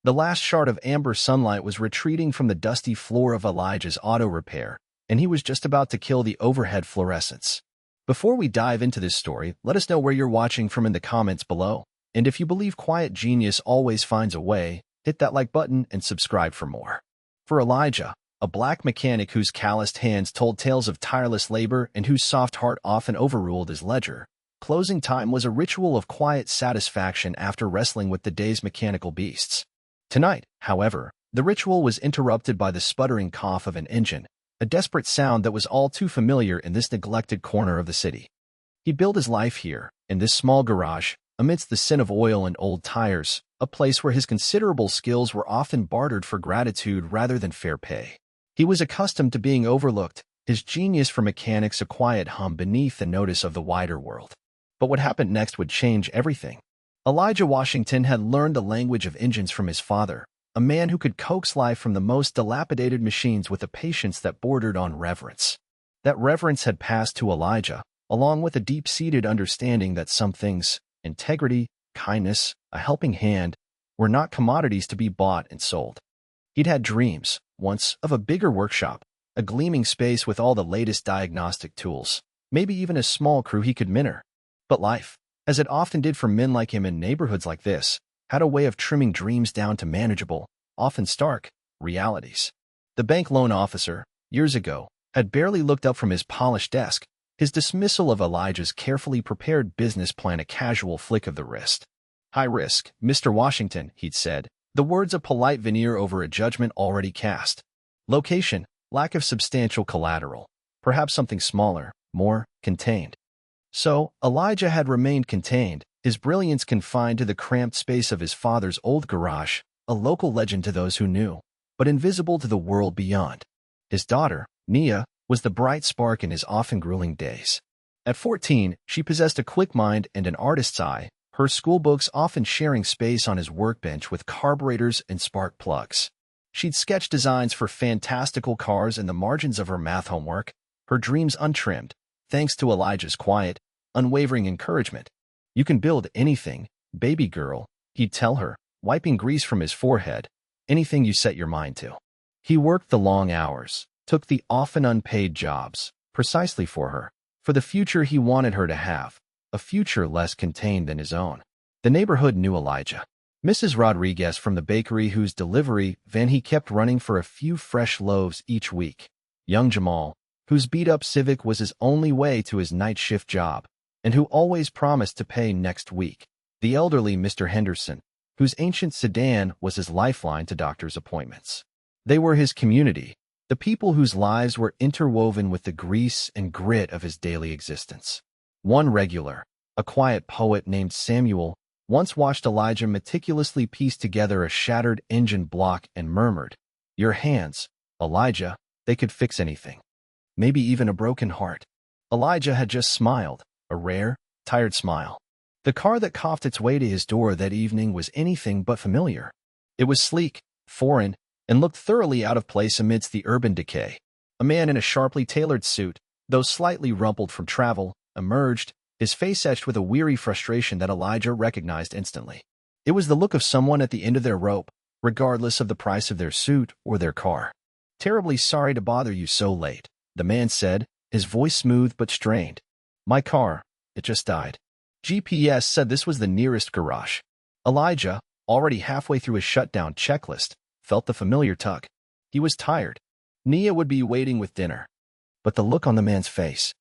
The last shard of amber sunlight was retreating from the dusty floor of Elijah's auto repair, and he was just about to kill the overhead fluorescence. Before we dive into this story, let us know where you're watching from in the comments below. And if you believe quiet genius always finds a way, hit that like button and subscribe for more. For Elijah, a black mechanic whose calloused hands told tales of tireless labor and whose soft heart often overruled his ledger, closing time was a ritual of quiet satisfaction after wrestling with the day's mechanical beasts. Tonight, however, the ritual was interrupted by the sputtering cough of an engine, a desperate sound that was all too familiar in this neglected corner of the city. He built his life here, in this small garage, amidst the sin of oil and old tires, a place where his considerable skills were often bartered for gratitude rather than fair pay. He was accustomed to being overlooked, his genius for mechanics a quiet hum beneath the notice of the wider world. But what happened next would change everything. Elijah Washington had learned the language of engines from his father, a man who could coax life from the most dilapidated machines with a patience that bordered on reverence. That reverence had passed to Elijah, along with a deep-seated understanding that some things, integrity, kindness, a helping hand, were not commodities to be bought and sold. He'd had dreams, once, of a bigger workshop, a gleaming space with all the latest diagnostic tools, maybe even a small crew he could mentor. But life, as it often did for men like him in neighborhoods like this, had a way of trimming dreams down to manageable, often stark, realities. The bank loan officer, years ago, had barely looked up from his polished desk, his dismissal of Elijah's carefully prepared business plan a casual flick of the wrist. "High risk, Mr. Washington," he'd said, the words a polite veneer over a judgment already cast. Location, lack of substantial collateral, perhaps something smaller, more contained. So, Elijah had remained contained, his brilliance confined to the cramped space of his father's old garage, a local legend to those who knew, but invisible to the world beyond. His daughter, Nia, was the bright spark in his often grueling days. At 14, she possessed a quick mind and an artist's eye, her schoolbooks often sharing space on his workbench with carburetors and spark plugs. She'd sketch designs for fantastical cars in the margins of her math homework, her dreams untrimmed, thanks to Elijah's quiet, unwavering encouragement. "You can build anything, baby girl," he'd tell her, wiping grease from his forehead, "anything you set your mind to." He worked the long hours, took the often unpaid jobs, precisely for her, for the future he wanted her to have, a future less contained than his own. The neighborhood knew Elijah. Mrs. Rodriguez from the bakery whose delivery van he kept running for a few fresh loaves each week. Young Jamal, whose beat-up Civic was his only way to his night shift job, and who always promised to pay next week. The elderly Mr. Henderson, whose ancient sedan was his lifeline to doctor's appointments. They were his community, the people whose lives were interwoven with the grease and grit of his daily existence. One regular, a quiet poet named Samuel, once watched Elijah meticulously piece together a shattered engine block and murmured, "Your hands, Elijah, they could fix anything. Maybe even a broken heart." Elijah had just smiled, a rare, tired smile. The car that coughed its way to his door that evening was anything but familiar. It was sleek, foreign, and looked thoroughly out of place amidst the urban decay. A man in a sharply tailored suit, though slightly rumpled from travel, emerged, his face etched with a weary frustration that Elijah recognized instantly. It was the look of someone at the end of their rope, regardless of the price of their suit or their car. "Terribly sorry to bother you so late," the man said, his voice smooth but strained. "My car, it just died." GPS said this was the nearest garage. Elijah, already halfway through his shutdown checklist, felt the familiar tug. He was tired. Nia would be waiting with dinner. But the look on the man's face.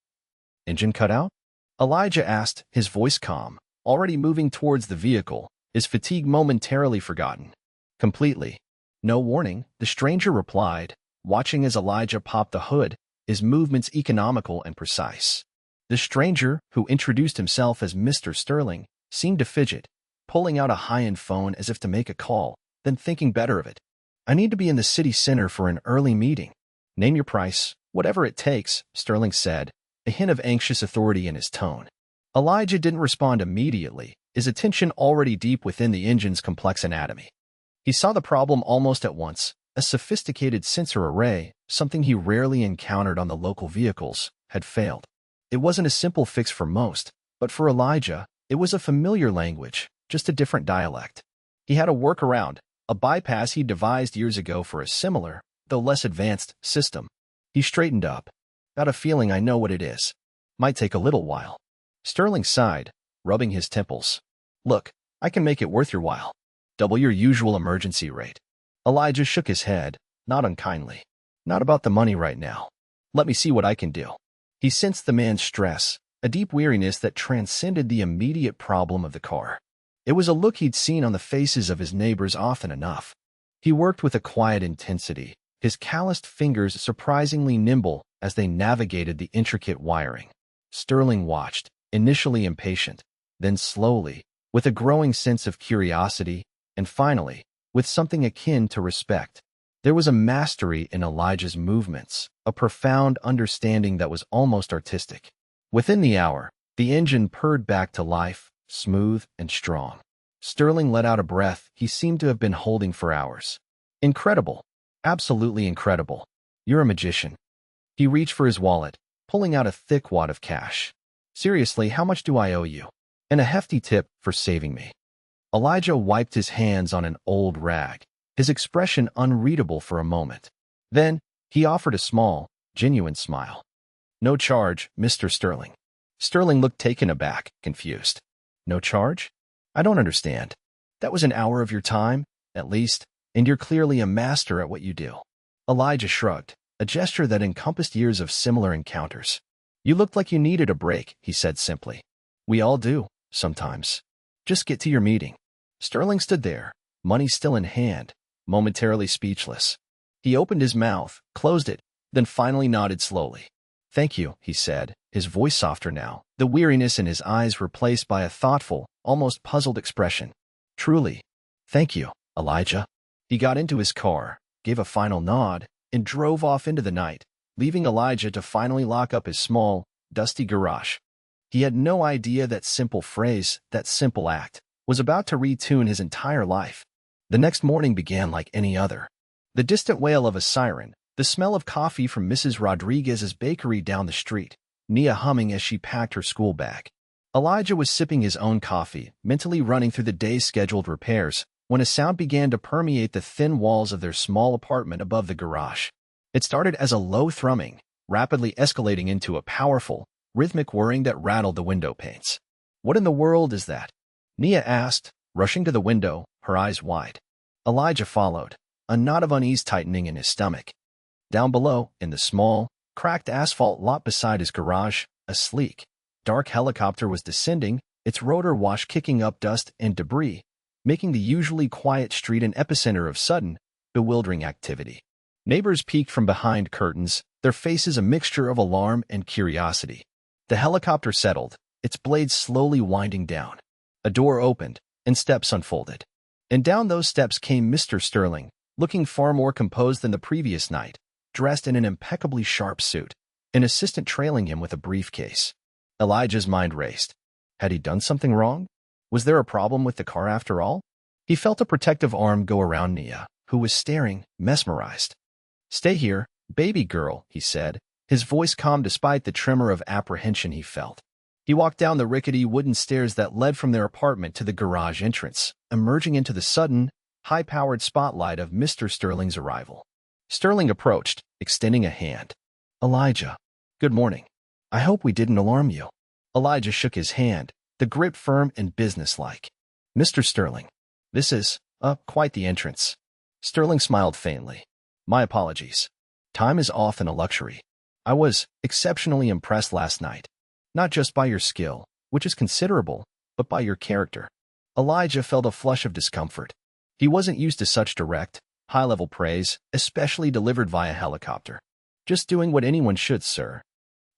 "Engine cut out?" Elijah asked, his voice calm, already moving towards the vehicle, his fatigue momentarily forgotten. "Completely." No warning, the stranger replied, watching as Elijah popped the hood, his movements economical and precise. The stranger, who introduced himself as Mr. Sterling, seemed to fidget, pulling out a high-end phone as if to make a call, then thinking better of it. "I need to be in the city center for an early meeting." "Name your price, whatever it takes," Sterling said, a hint of anxious authority in his tone. Elijah didn't respond immediately, his attention already deep within the engine's complex anatomy. He saw the problem almost at once. A sophisticated sensor array, something he rarely encountered on the local vehicles, had failed. It wasn't a simple fix for most, but for Elijah, it was a familiar language, just a different dialect. He had a workaround, a bypass he devised years ago for a similar, though less advanced, system. He straightened up. Got a feeling I know what it is. Might take a little while. Sterling sighed, rubbing his temples. Look, I can make it worth your while. Double your usual emergency rate. Elijah shook his head, not unkindly. Not about the money right now. Let me see what I can do. He sensed the man's stress, a deep weariness that transcended the immediate problem of the car. It was a look he'd seen on the faces of his neighbors often enough. He worked with a quiet intensity, his calloused fingers surprisingly nimble as they navigated the intricate wiring. Sterling watched, initially impatient, then slowly, with a growing sense of curiosity, and finally, with something akin to respect. There was a mastery in Elijah's movements, a profound understanding that was almost artistic. Within the hour, the engine purred back to life, smooth and strong. Sterling let out a breath he seemed to have been holding for hours. Incredible. Absolutely incredible. You're a magician. He reached for his wallet, pulling out a thick wad of cash. Seriously, how much do I owe you? And a hefty tip for saving me. Elijah wiped his hands on an old rag, his expression unreadable for a moment. Then, he offered a small, genuine smile. No charge, Mr. Sterling. Sterling looked taken aback, confused. No charge? I don't understand. That was an hour of your time, at least, and you're clearly a master at what you do. Elijah shrugged, a gesture that encompassed years of similar encounters. You looked like you needed a break, he said simply. We all do, sometimes. Just get to your meeting. Sterling stood there, money still in hand, momentarily speechless. He opened his mouth, closed it, then finally nodded slowly. Thank you, he said, his voice softer now, the weariness in his eyes replaced by a thoughtful, almost puzzled expression. Truly. Thank you, Elijah. He got into his car, gave a final nod, and drove off into the night, leaving Elijah to finally lock up his small, dusty garage. He had no idea that simple phrase, that simple act, was about to retune his entire life. The next morning began like any other. The distant wail of a siren, the smell of coffee from Mrs. Rodriguez's bakery down the street, Nia humming as she packed her school bag. Elijah was sipping his own coffee, mentally running through the day's scheduled repairs, when a sound began to permeate the thin walls of their small apartment above the garage. It started as a low thrumming, rapidly escalating into a powerful, rhythmic whirring that rattled the window panes. What in the world is that? Nia asked, rushing to the window, her eyes wide. Elijah followed, a knot of unease tightening in his stomach. Down below, in the small, cracked asphalt lot beside his garage, a sleek, dark helicopter was descending, its rotor wash kicking up dust and debris, making the usually quiet street an epicenter of sudden, bewildering activity. Neighbors peeked from behind curtains, their faces a mixture of alarm and curiosity. The helicopter settled, its blades slowly winding down. A door opened, and steps unfolded. And down those steps came Mr. Sterling, looking far more composed than the previous night, dressed in an impeccably sharp suit, an assistant trailing him with a briefcase. Elijah's mind raced. Had he done something wrong? Was there a problem with the car after all? He felt a protective arm go around Nia, who was staring, mesmerized. Stay here, baby girl, he said, his voice calm despite the tremor of apprehension he felt. He walked down the rickety wooden stairs that led from their apartment to the garage entrance, emerging into the sudden, high-powered spotlight of Mr. Sterling's arrival. Sterling approached, extending a hand. Elijah. Good morning. I hope we didn't alarm you. Elijah shook his hand, the grip firm and businesslike. Mr. Sterling. This is, quite the entrance. Sterling smiled faintly. My apologies. Time is often a luxury. I was exceptionally impressed last night. Not just by your skill, which is considerable, but by your character. Elijah felt a flush of discomfort. He wasn't used to such direct, high-level praise, especially delivered via helicopter. Just doing what anyone should, sir.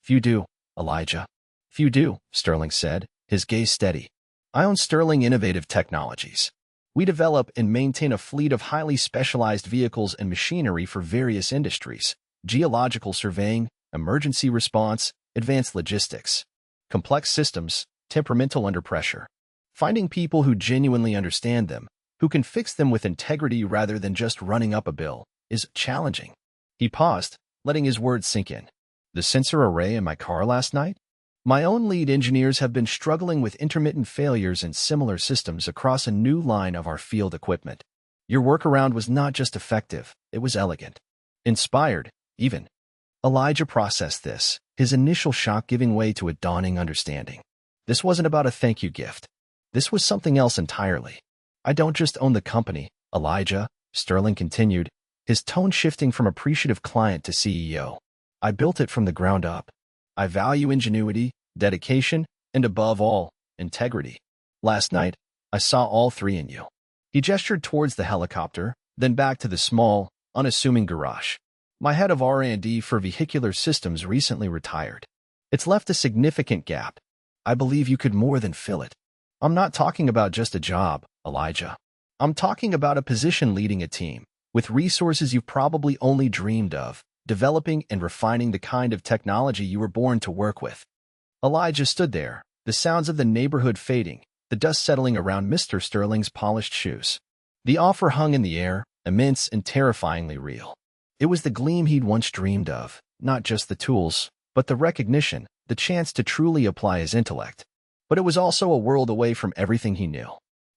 Few do, Elijah. Few do, Sterling said, his gaze steady. I own Sterling Innovative Technologies. We develop and maintain a fleet of highly specialized vehicles and machinery for various industries: geological surveying, emergency response, advanced logistics, complex systems, temperamental under pressure. Finding people who genuinely understand them, who can fix them with integrity rather than just running up a bill, is challenging. He paused, letting his words sink in. The sensor array in my car last night? My own lead engineers have been struggling with intermittent failures in similar systems across a new line of our field equipment. Your workaround was not just effective, it was elegant. Inspired, even. Elijah processed this, his initial shock giving way to a dawning understanding. This wasn't about a thank you gift. This was something else entirely. I don't just own the company, Elijah, Sterling continued, his tone shifting from appreciative client to CEO. I built it from the ground up. I value ingenuity, dedication, and above all, integrity. Last night, I saw all three in you. He gestured towards the helicopter, then back to the small, unassuming garage. My head of R&D for vehicular systems recently retired. It's left a significant gap. I believe you could more than fill it. I'm not talking about just a job, Elijah. I'm talking about a position leading a team, with resources you probably only dreamed of, developing and refining the kind of technology you were born to work with. Elijah stood there, the sounds of the neighborhood fading, the dust settling around Mr. Sterling's polished shoes. The offer hung in the air, immense and terrifyingly real. It was the gleam he'd once dreamed of, not just the tools, but the recognition, the chance to truly apply his intellect. But it was also a world away from everything he knew.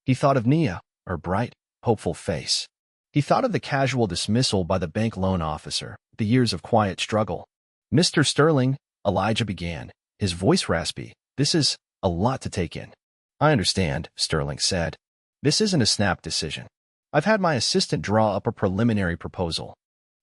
He thought of Nia, her bright, hopeful face. He thought of the casual dismissal by the bank loan officer, the years of quiet struggle. Mr. Sterling, Elijah began, his voice raspy. This is a lot to take in. I understand, Sterling said. This isn't a snap decision. I've had my assistant draw up a preliminary proposal.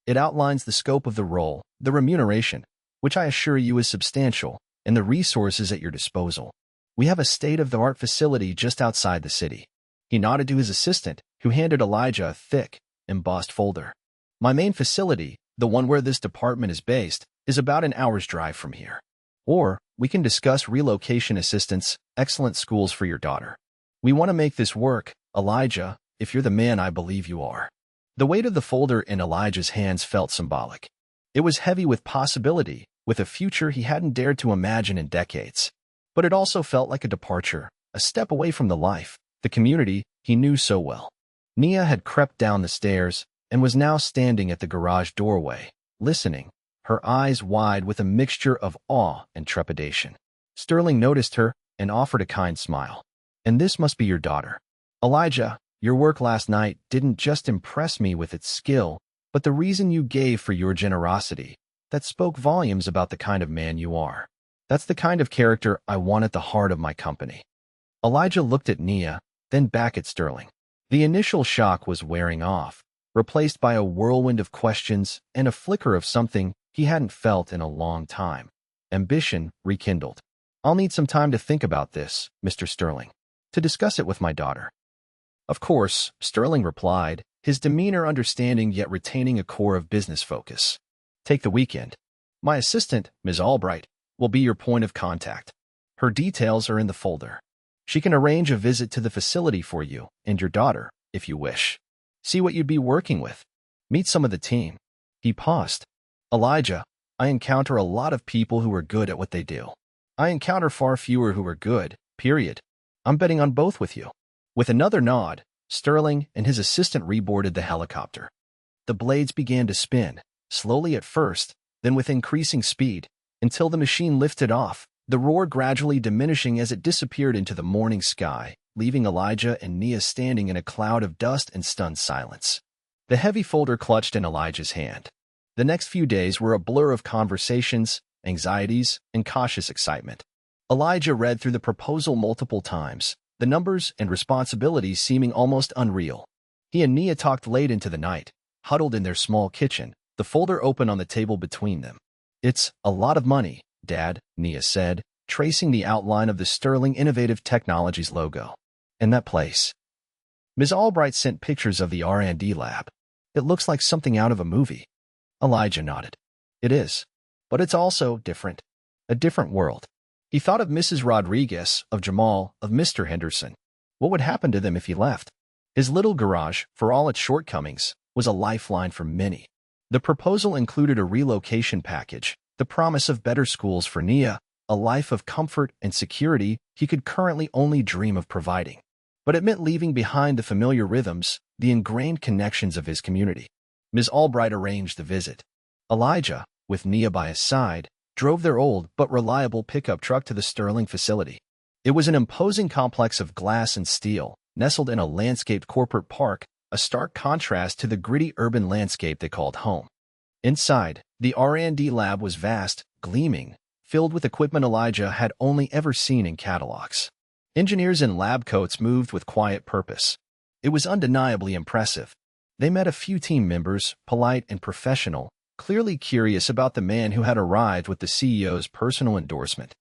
It outlines the scope of the role, the remuneration, which I assure you is substantial, and the resources at your disposal. We have a state-of-the-art facility just outside the city. He nodded to his assistant, who handed Elijah a thick, embossed folder. My main facility, the one where this department is based, is about an hour's drive from here. Or, we can discuss relocation assistance, excellent schools for your daughter. We want to make this work, Elijah, if you're the man I believe you are. The weight of the folder in Elijah's hands felt symbolic. It was heavy with possibility, with a future he hadn't dared to imagine in decades. But it also felt like a departure, a step away from the life, the community he knew so well. Nia had crept down the stairs and was now standing at the garage doorway, listening, her eyes wide with a mixture of awe and trepidation. Sterling noticed her and offered a kind smile. And this must be your daughter. Elijah, your work last night didn't just impress me with its skill, but the reason you gave for your generosity, that spoke volumes about the kind of man you are. That's the kind of character I want at the heart of my company. Elijah looked at Nia, then back at Sterling. The initial shock was wearing off, replaced by a whirlwind of questions and a flicker of something he hadn't felt in a long time. Ambition rekindled. I'll need some time to think about this, Mr. Sterling, to discuss it with my daughter. Of course, Sterling replied, his demeanor understanding yet retaining a core of business focus. Take the weekend. My assistant, Ms. Albright, will be your point of contact. Her details are in the folder. She can arrange a visit to the facility for you and your daughter, if you wish. See what you'd be working with. Meet some of the team. He paused. Elijah, I encounter a lot of people who are good at what they do. I encounter far fewer who are good, period. I'm betting on both with you. With another nod, Sterling and his assistant reboarded the helicopter. The blades began to spin, slowly at first, then with increasing speed, until the machine lifted off, the roar gradually diminishing as it disappeared into the morning sky, leaving Elijah and Nia standing in a cloud of dust and stunned silence. The heavy folder clutched in Elijah's hand. The next few days were a blur of conversations, anxieties, and cautious excitement. Elijah read through the proposal multiple times, the numbers and responsibilities seeming almost unreal. He and Nia talked late into the night, huddled in their small kitchen, the folder open on the table between them. It's a lot of money, Dad, Nia said, tracing the outline of the Sterling Innovative Technologies logo. And that place. Ms. Albright sent pictures of the R&D lab. It looks like something out of a movie. Elijah nodded. It is. But it's also different. A different world. He thought of Mrs. Rodriguez, of Jamal, of Mr. Henderson. What would happen to them if he left? His little garage, for all its shortcomings, was a lifeline for many. The proposal included a relocation package, the promise of better schools for Nia, a life of comfort and security he could currently only dream of providing. But it meant leaving behind the familiar rhythms, the ingrained connections of his community. Ms. Albright arranged the visit. Elijah, with Nia by his side, drove their old but reliable pickup truck to the Sterling facility. It was an imposing complex of glass and steel, nestled in a landscaped corporate park, a stark contrast to the gritty urban landscape they called home. Inside, the R&D lab was vast, gleaming, filled with equipment Elijah had only ever seen in catalogs. Engineers in lab coats moved with quiet purpose. It was undeniably impressive. They met a few team members, polite and professional, clearly curious about the man who had arrived with the CEO's personal endorsement.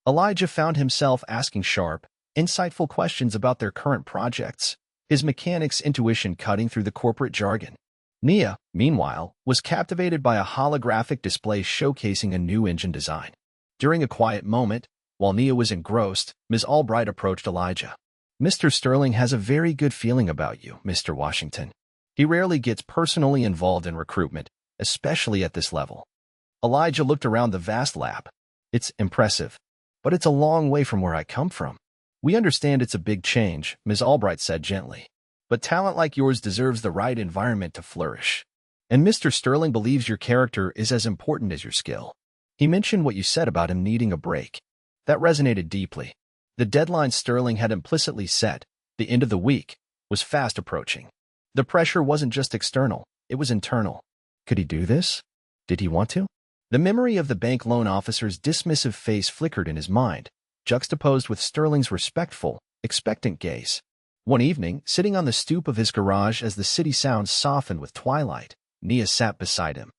Elijah found himself asking sharp, insightful questions about their current projects, his mechanic's intuition cutting through the corporate jargon. Nia, meanwhile, was captivated by a holographic display showcasing a new engine design. During a quiet moment, while Nia was engrossed, Ms. Albright approached Elijah. "Mr. Sterling has a very good feeling about you, Mr. Washington. He rarely gets personally involved in recruitment, especially at this level." Elijah looked around the vast lab. "It's impressive, but it's a long way from where I come from." "We understand it's a big change," Ms. Albright said gently. "But talent like yours deserves the right environment to flourish. And Mr. Sterling believes your character is as important as your skill. He mentioned what you said about him needing a break. That resonated deeply. The deadline Sterling had implicitly set, the end of the week, was fast approaching. The pressure wasn't just external, it was internal. Could he do this? Did he want to? The memory of the bank loan officer's dismissive face flickered in his mind, juxtaposed with Sterling's respectful, expectant gaze. One evening, sitting on the stoop of his garage as the city sounds softened with twilight, Nia sat beside him.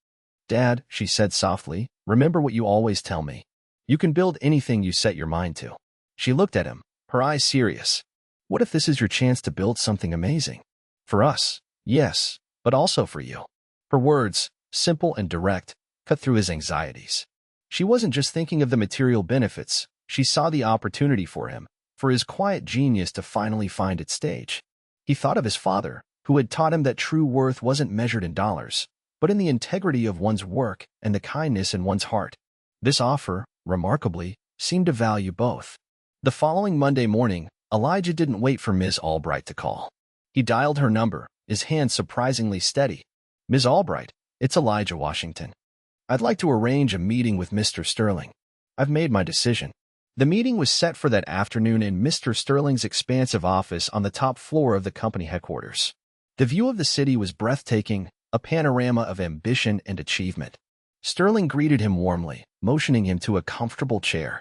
"Dad," she said softly, "remember what you always tell me. You can build anything you set your mind to." She looked at him, her eyes serious. "What if this is your chance to build something amazing? For us, yes, but also for you." Her words, simple and direct, cut through his anxieties. She wasn't just thinking of the material benefits, she saw the opportunity for him, for his quiet genius to finally find its stage. He thought of his father, who had taught him that true worth wasn't measured in dollars, but in the integrity of one's work and the kindness in one's heart. This offer, remarkably, seemed to value both. The following Monday morning, Elijah didn't wait for Ms. Albright to call. He dialed her number, his hand surprisingly steady. "Ms. Albright, it's Elijah Washington. I'd like to arrange a meeting with Mr. Sterling. I've made my decision." The meeting was set for that afternoon in Mr. Sterling's expansive office on the top floor of the company headquarters. The view of the city was breathtaking, a panorama of ambition and achievement. Sterling greeted him warmly, motioning him to a comfortable chair.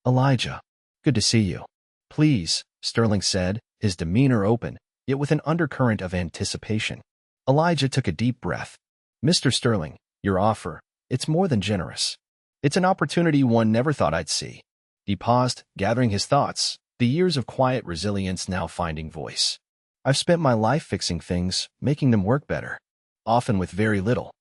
"Elijah, good to see you." "Please," Sterling said, his demeanor open, yet with an undercurrent of anticipation. Elijah took a deep breath. "Mr. Sterling, your offer, it's more than generous. It's an opportunity one never thought I'd see." He paused, gathering his thoughts, the years of quiet resilience now finding voice. "I've spent my life fixing things, making them work better, often with very little.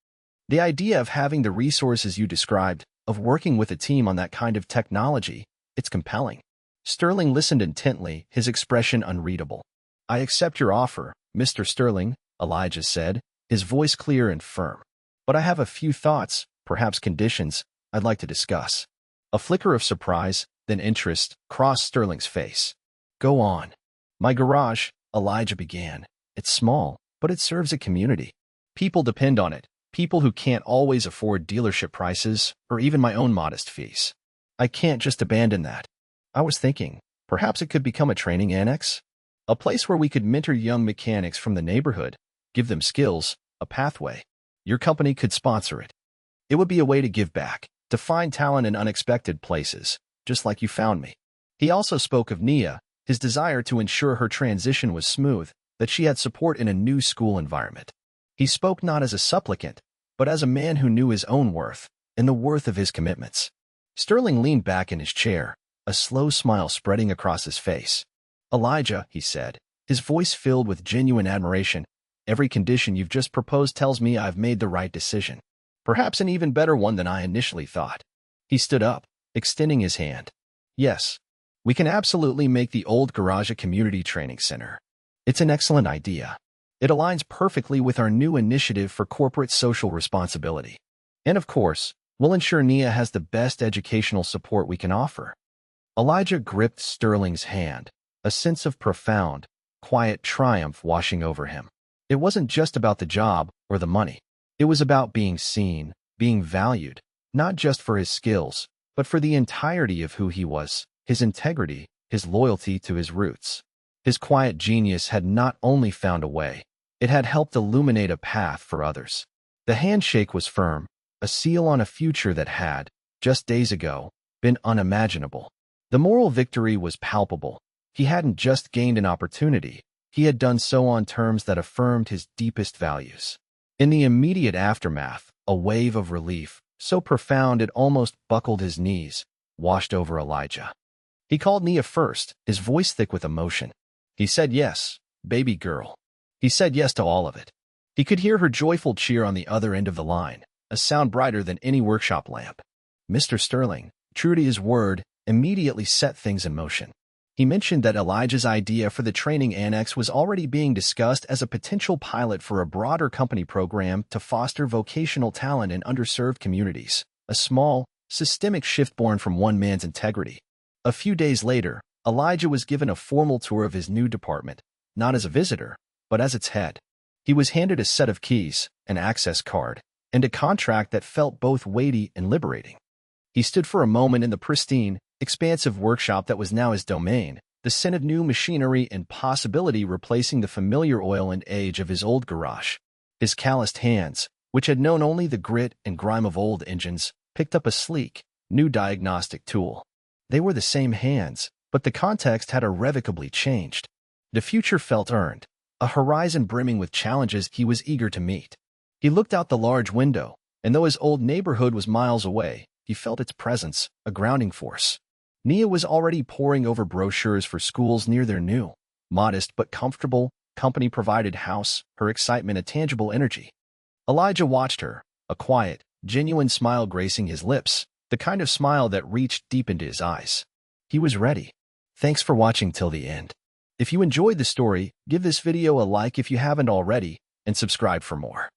The idea of having the resources you described, of working with a team on that kind of technology, it's compelling." Sterling listened intently, his expression unreadable. "I accept your offer, Mr. Sterling," Elijah said, his voice clear and firm. "But I have a few thoughts, perhaps conditions, I'd like to discuss." A flicker of surprise, then interest, crossed Sterling's face. "Go on." "My garage," Elijah began. "It's small, but it serves a community. People depend on it, people who can't always afford dealership prices or even my own modest fees. I can't just abandon that. I was thinking, perhaps it could become a training annex? A place where we could mentor young mechanics from the neighborhood, give them skills, a pathway. Your company could sponsor it. It would be a way to give back, to find talent in unexpected places, just like you found me." He also spoke of Nia, his desire to ensure her transition was smooth, that she had support in a new school environment. He spoke not as a supplicant, but as a man who knew his own worth, and the worth of his commitments. Sterling leaned back in his chair, a slow smile spreading across his face. "Elijah," he said, his voice filled with genuine admiration, "every condition you've just proposed tells me I've made the right decision. Perhaps an even better one than I initially thought." He stood up, extending his hand. "Yes, we can absolutely make the old garage a community training center. It's an excellent idea. It aligns perfectly with our new initiative for corporate social responsibility. And of course, we'll ensure Nia has the best educational support we can offer." Elijah gripped Sterling's hand, a sense of profound, quiet triumph washing over him. It wasn't just about the job or the money. It was about being seen, being valued, not just for his skills, but for the entirety of who he was, his integrity, his loyalty to his roots. His quiet genius had not only found a way, It had helped illuminate a path for others. The handshake was firm, a seal on a future that had, just days ago, been unimaginable. The moral victory was palpable. He hadn't just gained an opportunity, he had done so on terms that affirmed his deepest values. In the immediate aftermath, a wave of relief, so profound it almost buckled his knees, washed over Elijah. He called Nia first, his voice thick with emotion. He said yes, baby girl. He said yes to all of it. He could hear her joyful cheer on the other end of the line, a sound brighter than any workshop lamp. Mr. Sterling, true to his word, immediately set things in motion. He mentioned that Elijah's idea for the training annex was already being discussed as a potential pilot for a broader company program to foster vocational talent in underserved communities, a small, systemic shift born from one man's integrity. A few days later, Elijah was given a formal tour of his new department, not as a visitor, but as its head. He was handed a set of keys, an access card, and a contract that felt both weighty and liberating. He stood for a moment in the pristine, expansive workshop that was now his domain, the scent of new machinery and possibility replacing the familiar oil and age of his old garage. His calloused hands, which had known only the grit and grime of old engines, picked up a sleek, new diagnostic tool. They were the same hands, but the context had irrevocably changed. The future felt earned, a horizon brimming with challenges he was eager to meet. He looked out the large window, and though his old neighborhood was miles away, he felt its presence, a grounding force. Nia was already poring over brochures for schools near their new, modest but comfortable, company-provided house, her excitement a tangible energy. Elijah watched her, a quiet, genuine smile gracing his lips, the kind of smile that reached deep into his eyes. He was ready. Thanks for watching till the end. If you enjoyed the story, give this video a like if you haven't already, and subscribe for more.